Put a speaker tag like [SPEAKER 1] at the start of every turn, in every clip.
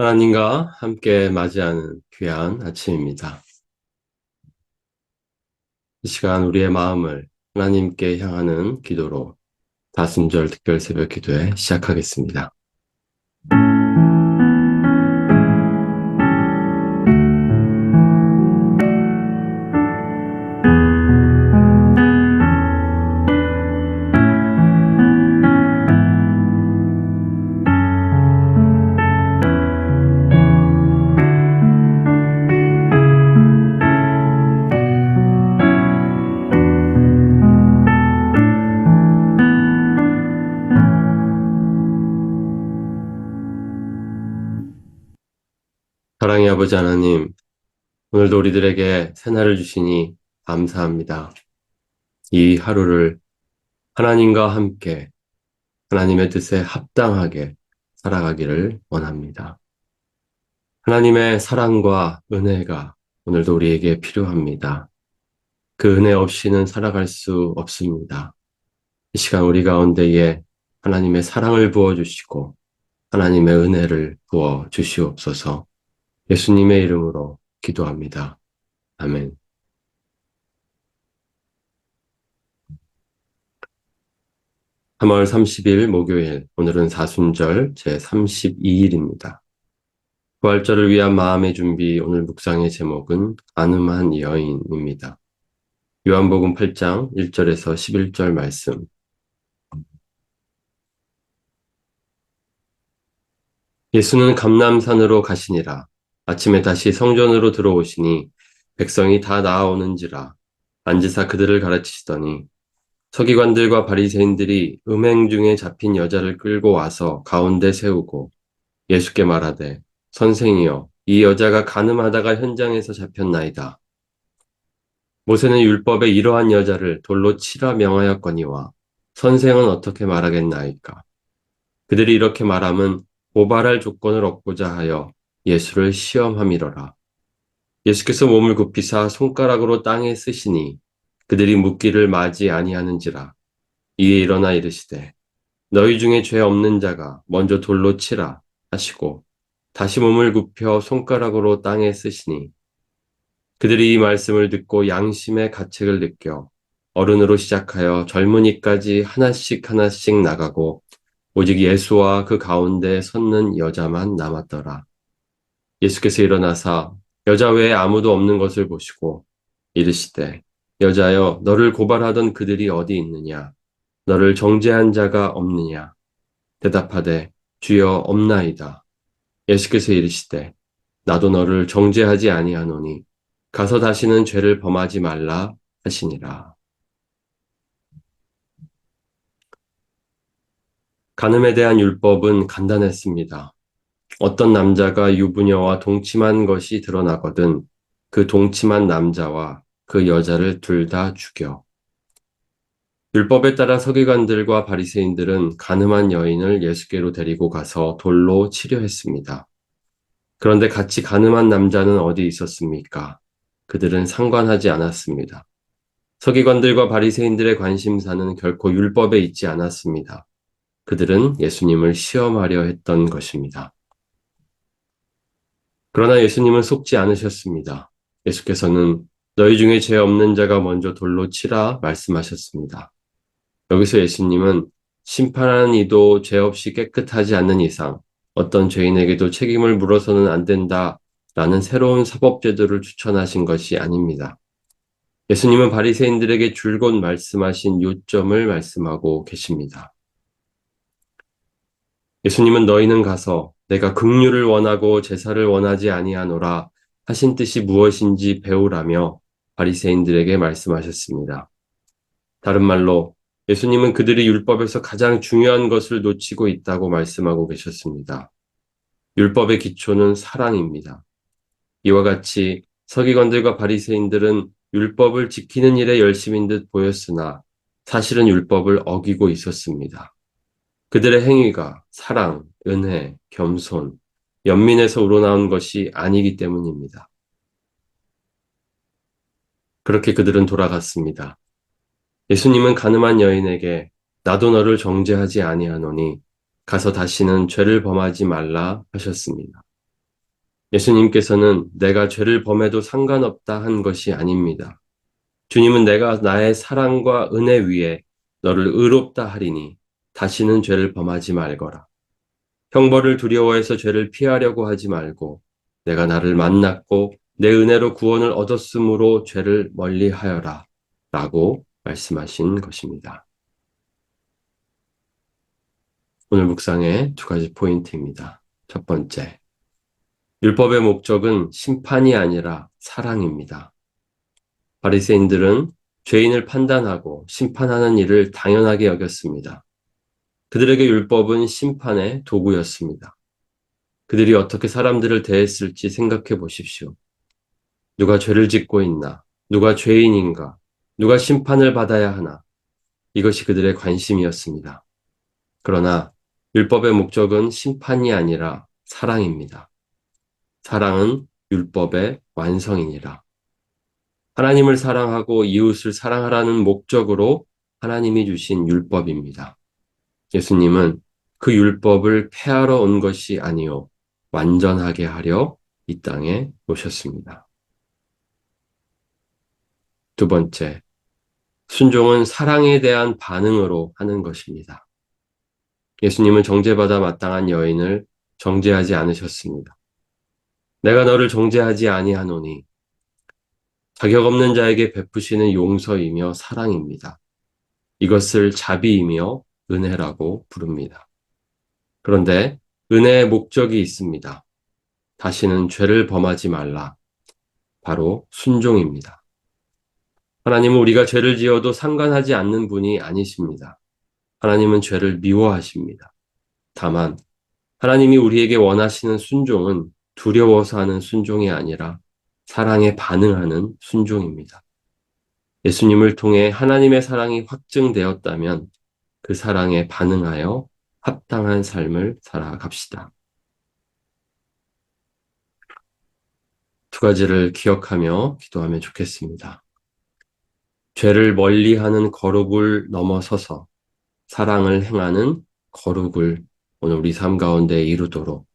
[SPEAKER 1] 하나님과 함께 맞이하는 귀한 아침입니다. 이 시간 우리의 마음을 하나님께 향하는 기도로 다순절 특별 새벽 기도회 시작하겠습니다. 사랑의 아버지 하나님, 오늘도 우리들에게 새날을 주시니 감사합니다. 이 하루를 하나님과 함께 하나님의 뜻에 합당하게 살아가기를 원합니다. 하나님의 사랑과 은혜가 오늘도 우리에게 필요합니다. 그 은혜 없이는 살아갈 수 없습니다. 이 시간 우리 가운데에 하나님의 사랑을 부어주시고 하나님의 은혜를 부어주시옵소서. 예수님의 이름으로 기도합니다. 아멘. 3월 30일 목요일, 오늘은 사순절 제32일입니다. 부활절을 위한 마음의 준비, 오늘 묵상의 제목은 간음한 여인입니다. 요한복음 8장 1절에서 11절 말씀. 예수는 감람산으로 가시니라. 아침에 다시 성전으로 들어오시니 백성이 다 나아오는지라. 앉으사 그들을 가르치시더니 서기관들과 바리새인들이 음행 중에 잡힌 여자를 끌고 와서 가운데 세우고 예수께 말하되 선생이여 이 여자가 간음하다가 현장에서 잡혔나이다. 모세는 율법에 이러한 여자를 돌로 치라 명하였거니와 선생은 어떻게 말하겠나이까. 그들이 이렇게 말함은 고발할 조건을 얻고자 하여 예수를 시험함이러라. 예수께서 몸을 굽히사 손가락으로 땅에 쓰시니 그들이 묻기를 마지 아니하는지라. 이에 일어나 이르시되 너희 중에 죄 없는 자가 먼저 돌로 치라 하시고 다시 몸을 굽혀 손가락으로 땅에 쓰시니 그들이 이 말씀을 듣고 양심의 가책을 느껴 어른으로 시작하여 젊은이까지 하나씩 하나씩 나가고 오직 예수와 그 가운데 섰는 여자만 남았더라. 예수께서 일어나사 여자 외에 아무도 없는 것을 보시고 이르시되 여자여 너를 고발하던 그들이 어디 있느냐? 너를 정죄한 자가 없느냐? 대답하되 주여 없나이다. 예수께서 이르시되 나도 너를 정죄하지 아니하노니 가서 다시는 죄를 범하지 말라 하시니라. 간음에 대한 율법은 간단했습니다. 어떤 남자가 유부녀와 동침한 것이 드러나거든 그 동침한 남자와 그 여자를 둘 다 죽여. 율법에 따라 서기관들과 바리새인들은 간음한 여인을 예수께로 데리고 가서 돌로 치려 했습니다. 그런데 같이 간음한 남자는 어디 있었습니까? 그들은 상관하지 않았습니다. 서기관들과 바리새인들의 관심사는 결코 율법에 있지 않았습니다. 그들은 예수님을 시험하려 했던 것입니다. 그러나 예수님은 속지 않으셨습니다. 예수께서는 너희 중에 죄 없는 자가 먼저 돌로 치라 말씀하셨습니다. 여기서 예수님은 심판하는 이도 죄 없이 깨끗하지 않는 이상 어떤 죄인에게도 책임을 물어서는 안 된다라는 새로운 사법제도를 추천하신 것이 아닙니다. 예수님은 바리새인들에게 줄곧 말씀하신 요점을 말씀하고 계십니다. 예수님은 너희는 가서 내가 긍휼을 원하고 제사를 원하지 아니하노라 하신 뜻이 무엇인지 배우라며 바리새인들에게 말씀하셨습니다. 다른 말로 예수님은 그들이 율법에서 가장 중요한 것을 놓치고 있다고 말씀하고 계셨습니다. 율법의 기초는 사랑입니다. 이와 같이 서기관들과 바리새인들은 율법을 지키는 일에 열심인 듯 보였으나 사실은 율법을 어기고 있었습니다. 그들의 행위가 사랑, 은혜, 겸손, 연민에서 우러나온 것이 아니기 때문입니다. 그렇게 그들은 돌아갔습니다. 예수님은 간음한 여인에게 나도 너를 정죄하지 아니하노니 가서 다시는 죄를 범하지 말라 하셨습니다. 예수님께서는 내가 죄를 범해도 상관없다 한 것이 아닙니다. 주님은 내가 나의 사랑과 은혜 위에 너를 의롭다 하리니 다시는 죄를 범하지 말거라. 형벌을 두려워해서 죄를 피하려고 하지 말고 내가 나를 만났고 내 은혜로 구원을 얻었으므로 죄를 멀리하여라 라고 말씀하신 것입니다. 오늘 묵상의 두 가지 포인트입니다. 첫 번째, 율법의 목적은 심판이 아니라 사랑입니다. 바리새인들은 죄인을 판단하고 심판하는 일을 당연하게 여겼습니다. 그들에게 율법은 심판의 도구였습니다. 그들이 어떻게 사람들을 대했을지 생각해 보십시오. 누가 죄를 짓고 있나? 누가 죄인인가? 누가 심판을 받아야 하나? 이것이 그들의 관심이었습니다. 그러나 율법의 목적은 심판이 아니라 사랑입니다. 사랑은 율법의 완성이니라. 하나님을 사랑하고 이웃을 사랑하라는 목적으로 하나님이 주신 율법입니다. 예수님은 그 율법을 폐하러 온 것이 아니요 완전하게 하려 이 땅에 오셨습니다. 두 번째, 순종은 사랑에 대한 반응으로 하는 것입니다. 예수님은 정죄받아 마땅한 여인을 정죄하지 않으셨습니다. 내가 너를 정죄하지 아니하노니 자격 없는 자에게 베푸시는 용서이며 사랑입니다. 이것을 자비이며 은혜라고 부릅니다. 그런데 은혜의 목적이 있습니다. 다시는 죄를 범하지 말라. 바로 순종입니다. 하나님은 우리가 죄를 지어도 상관하지 않는 분이 아니십니다. 하나님은 죄를 미워하십니다. 다만 하나님이 우리에게 원하시는 순종은 두려워서 하는 순종이 아니라 사랑에 반응하는 순종입니다. 예수님을 통해 하나님의 사랑이 확증되었다면 그 사랑에 반응하여 합당한 삶을 살아갑시다. 두 가지를 기억하며 기도하면 좋겠습니다. 죄를 멀리하는 거룩을 넘어서서 사랑을 행하는 거룩을 오늘 우리 삶 가운데 이루도록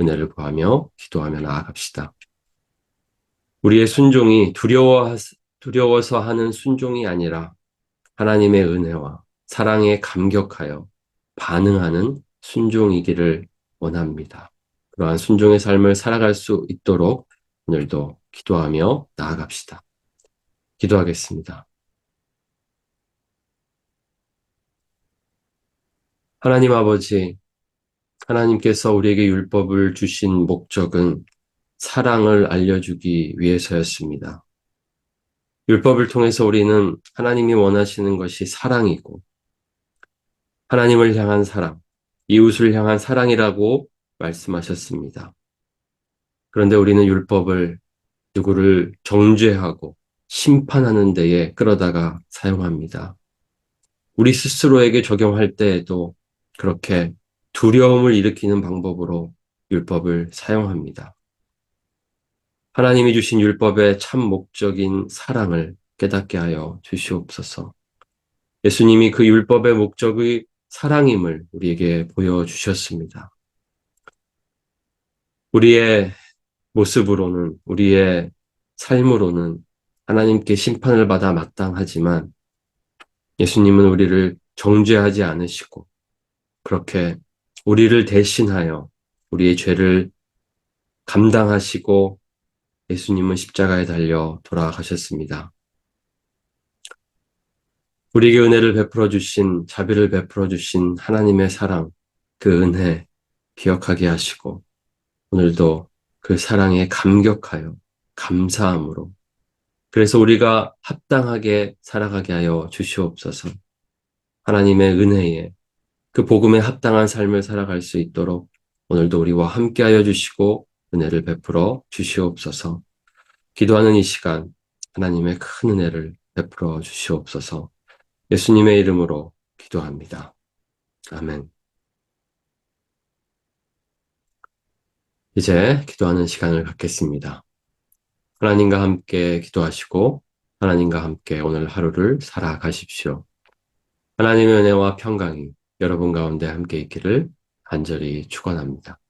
[SPEAKER 1] 은혜를 구하며 기도하며 나아갑시다. 우리의 순종이 두려워서 하는 순종이 아니라 하나님의 은혜와 사랑에 감격하여 반응하는 순종이기를 원합니다. 그러한 순종의 삶을 살아갈 수 있도록 오늘도 기도하며 나아갑시다. 기도하겠습니다. 하나님 아버지, 하나님께서 우리에게 율법을 주신 목적은 사랑을 알려주기 위해서였습니다. 율법을 통해서 우리는 하나님이 원하시는 것이 사랑이고, 하나님을 향한 사랑, 이웃을 향한 사랑이라고 말씀하셨습니다. 그런데 우리는 율법을 누구를 정죄하고 심판하는 데에 끌어다가 사용합니다. 우리 스스로에게 적용할 때에도 그렇게 두려움을 일으키는 방법으로 율법을 사용합니다. 하나님이 주신 율법의 참 목적인 사랑을 깨닫게 하여 주시옵소서. 예수님이 그 율법의 목적의 사랑임을 우리에게 보여주셨습니다. 우리의 모습으로는, 우리의 삶으로는 하나님께 심판을 받아 마땅하지만 예수님은 우리를 정죄하지 않으시고 그렇게 우리를 대신하여 우리의 죄를 감당하시고 예수님은 십자가에 달려 돌아가셨습니다. 우리에게 은혜를 베풀어 주신, 자비를 베풀어 주신 하나님의 사랑, 그 은혜 기억하게 하시고 오늘도 그 사랑에 감격하여 감사함으로 그래서 우리가 합당하게 살아가게 하여 주시옵소서. 하나님의 은혜에 그 복음에 합당한 삶을 살아갈 수 있도록 오늘도 우리와 함께하여 주시고 은혜를 베풀어 주시옵소서. 기도하는 이 시간 하나님의 큰 은혜를 베풀어 주시옵소서. 예수님의 이름으로 기도합니다. 아멘. 이제 기도하는 시간을 갖겠습니다. 하나님과 함께 기도하시고 하나님과 함께 오늘 하루를 살아가십시오. 하나님의 은혜와 평강이 여러분 가운데 함께 있기를 간절히 축원합니다.